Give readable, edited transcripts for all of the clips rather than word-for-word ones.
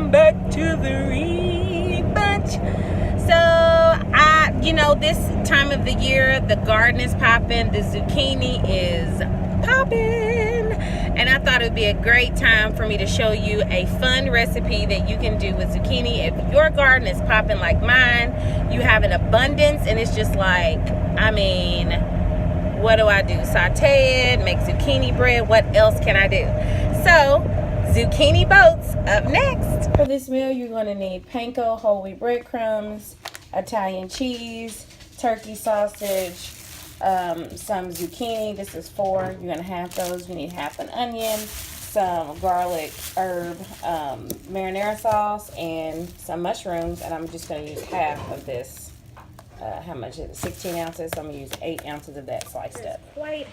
welcome back to the bunch. So you know, this time of the year the garden is popping, the zucchini is popping, and I thought it would be a great time for me to show you a fun recipe that you can do with zucchini. If your garden is popping like mine, you have an abundance, and it's just like, I mean, what do I do? Saute it, make zucchini bread. What else can I do? So zucchini boats up next. For this meal, you're going to need panko, whole wheat breadcrumbs, Italian cheese, turkey sausage, some zucchini. This is 4. You're going to have those. You need half an onion, some garlic, herb, marinara sauce, and some mushrooms. And I'm just going to use half of this. How much is it? 16 ounces. So I'm going to use 8 ounces of that sliced up. Quite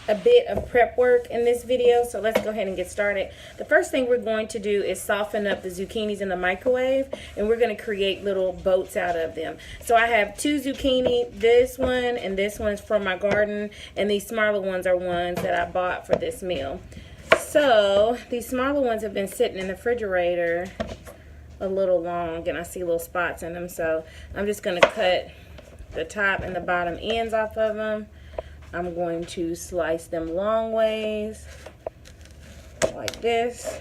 a bit of prep work in this video, so let's go ahead and get started. The first thing we're going to do is soften up the zucchinis in the microwave, and we're going to create little boats out of them. So I have 2 zucchini, this one and this one is from my garden, and these smaller ones are ones that I bought for this meal. So these smaller ones have been sitting in the refrigerator a little long, and I see little spots in them, so I'm just going to cut the top and the bottom ends off of them. I'm going to slice them long ways like this.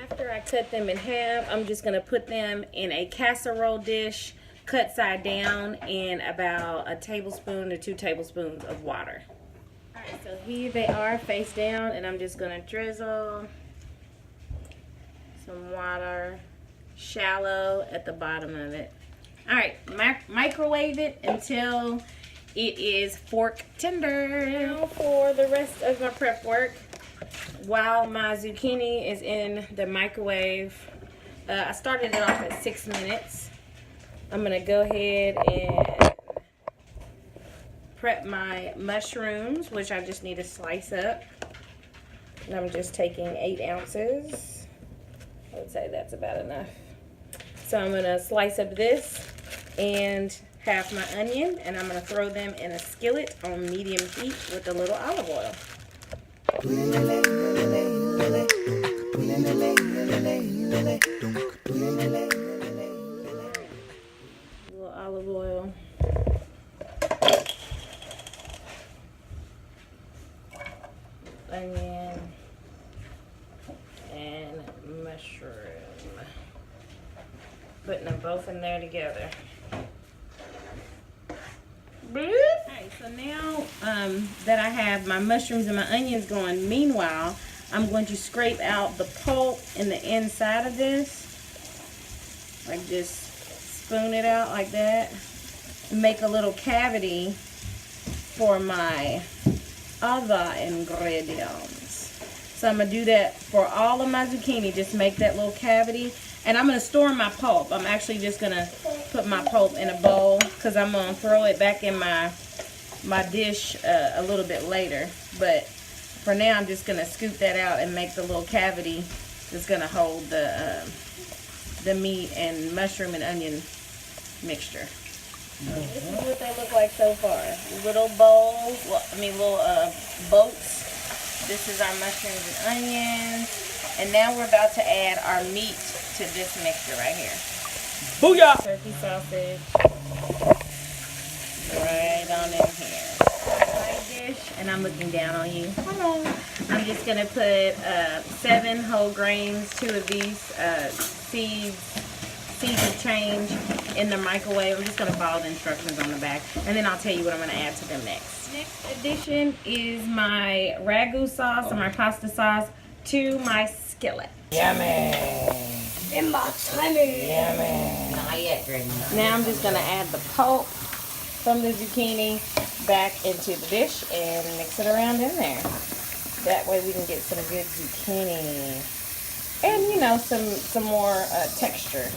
After I cut them in half, I'm just going to put them in a casserole dish, cut side down, in about a tablespoon to 2 tablespoons of water. Alright, so here they are face down, and I'm just going to drizzle some water shallow at the bottom of it. Alright, microwave it until it is fork tender. Now for the rest of my prep work, while my zucchini is in the microwave, I started it off at 6 minutes. I'm going to go ahead and prep my mushrooms, which I just need to slice up. And I'm just taking 8 ounces. I would say that's about enough. So I'm going to slice up this and half my onion, and I'm going to throw them in a skillet on medium heat with a little olive oil. A little olive oil. Onion and mushroom. Putting them both in there together. Alright, so now that I have my mushrooms and my onions going, meanwhile, I'm going to scrape out the pulp in the inside of this. Like, just spoon it out like that. And make a little cavity for my other ingredients. So I'm going to do that for all of my zucchini. Just make that little cavity. And I'm going to store my pulp. I'm actually just going to put my pulp in a bowl because I'm going to throw it back in my dish a little bit later. But for now, I'm just going to scoop that out and make the little cavity that's going to hold the meat and mushroom and onion mixture. This is what they look like so far. Little bowls, little boats. This is our mushrooms and onions. And now we're about to add our meat to this mixture right here. Booyah! Turkey sausage. Right on in here. Side dish, and I'm looking down on you. Hello. I'm just going to put 7 whole grains, 2 of these seeds of change in the microwave. I'm just going to follow the instructions on the back, and then I'll tell you what I'm going to add to them next. Next addition is my ragu sauce or my pasta sauce to my skillet. Yummy. In my tummy. Yummy. Not yet, Grandma. Now I'm just going to add the pulp from the zucchini back into the dish and mix it around in there. That way we can get some good zucchini and, you know, some more texture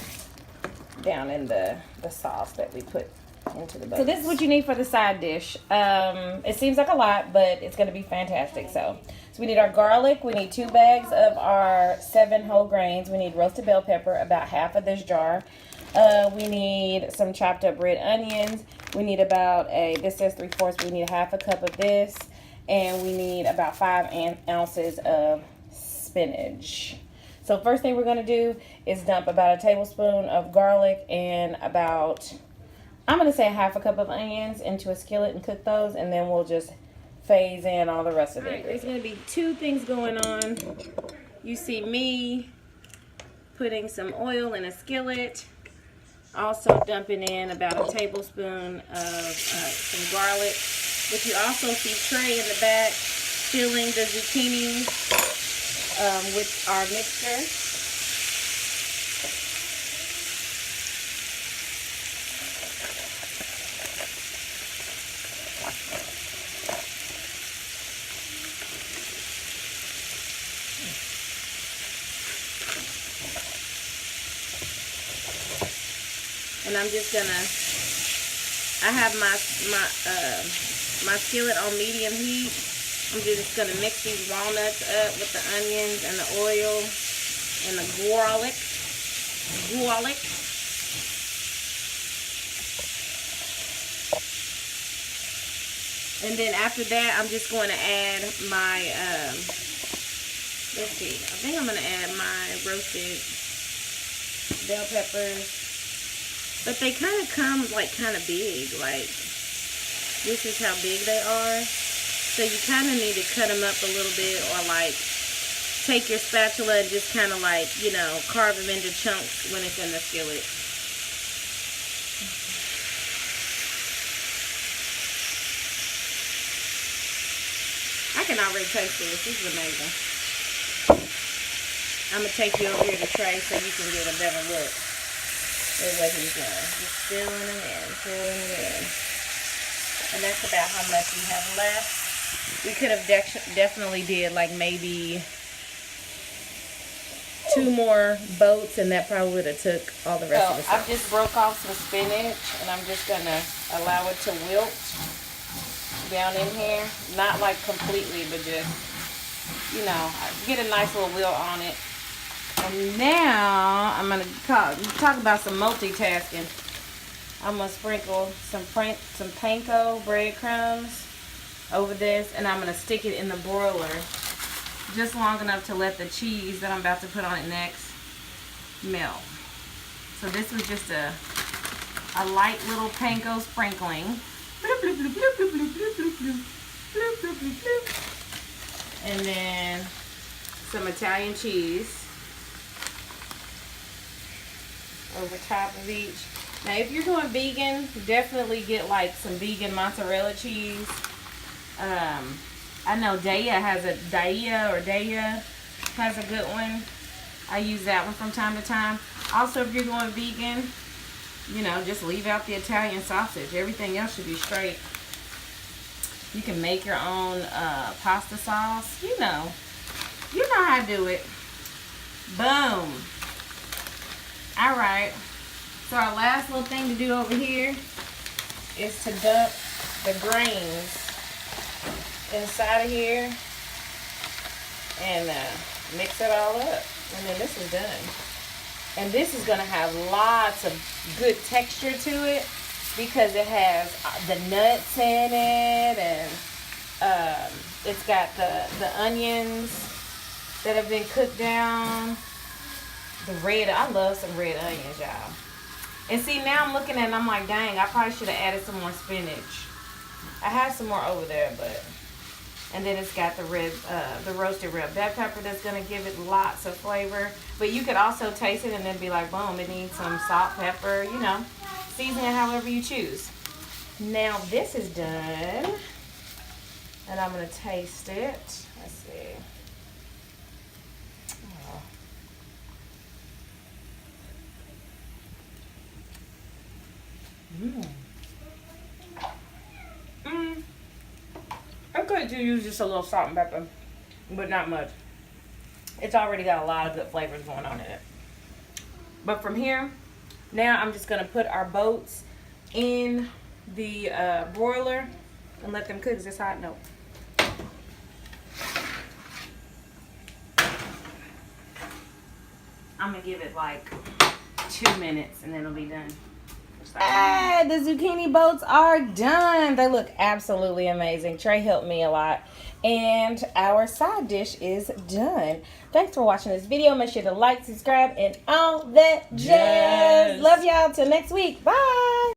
down in the sauce that we put into the boat. So this is what you need for the side dish. It seems like a lot, but it's going to be fantastic. So we need our garlic. We need 2 bags of our 7 whole grains. We need roasted bell pepper, about half of this jar. We need some chopped up red onions. We need about this says 3/4, we need a half a cup of this. And we need about 5 ounces of spinach. So first thing we're going to do is dump about a tablespoon of garlic and about, I'm going to say half a cup of onions into a skillet and cook those, and then we'll just phase in all the rest of it. There's going to be two things going on. You see me putting some oil in a skillet, also dumping in about a tablespoon of some garlic. But you also see Trey in the back filling the zucchini with our mixture. And I'm just gonna, I have my skillet on medium heat. I'm just gonna mix these walnuts up with the onions and the oil and the garlic. And then after that, I'm just going to add my, let's see, I think I'm going to add my roasted bell peppers. But they kind of come like kind of big, like this is how big they are. So you kind of need to cut them up a little bit, or like take your spatula and just kind of like, you know, carve them into chunks when it's in the skillet. I can already taste this. This is amazing. I'm going to take you over here to Trey so you can get a better look at what he's doing. Just filling them in. And that's about how much we have left. We could have definitely did like maybe 2 more boats, and that probably would have took all the rest of the stuff. I just broke off some spinach, and I'm just going to allow it to wilt down in here. Not like completely, but just, you know, get a nice little wilt on it. And now I'm going to talk about some multitasking. I'm going to sprinkle some panko breadcrumbs over this, and I'm going to stick it in the broiler just long enough to let the cheese that I'm about to put on it next melt. So this was just a light little panko sprinkling. And then some Italian cheese over top of each. Now if you're going vegan, definitely get like some vegan mozzarella cheese. I know Daya has a good one. I use that one from time to time. Also, if you're going vegan, you know, just leave out the Italian sausage. Everything else should be straight. You can make your own pasta sauce. You know how to do it. Boom. All right. So our last little thing to do over here is to dump the grains inside of here and mix it all up, and then this is done. And this is going to have lots of good texture to it because it has the nuts in it, and it's got the onions that have been cooked down. I love some red onions, y'all. And see, now I'm looking at it and I'm like, dang, I probably should have added some more spinach. I have some more over there, but... And then it's got the roasted red bell pepper that's going to give it lots of flavor. But you could also taste it and then be like, boom, it needs some salt, pepper, you know. Season it however you choose. Now this is done. And I'm going to taste it. Let's see. I could use just a little salt and pepper, but not much. It's already got a lot of good flavors going on in it. But from here, now I'm just going to put our boats in the broiler and let them cook. It's hot? No. I'm going to give it like 2 minutes and then it'll be done. The zucchini boats are done. They look absolutely amazing. Trey helped me a lot. And our side dish is done. Thanks for watching this video. Make sure to like, subscribe, and all that jazz. Yes. Love y'all. Till next week. Bye.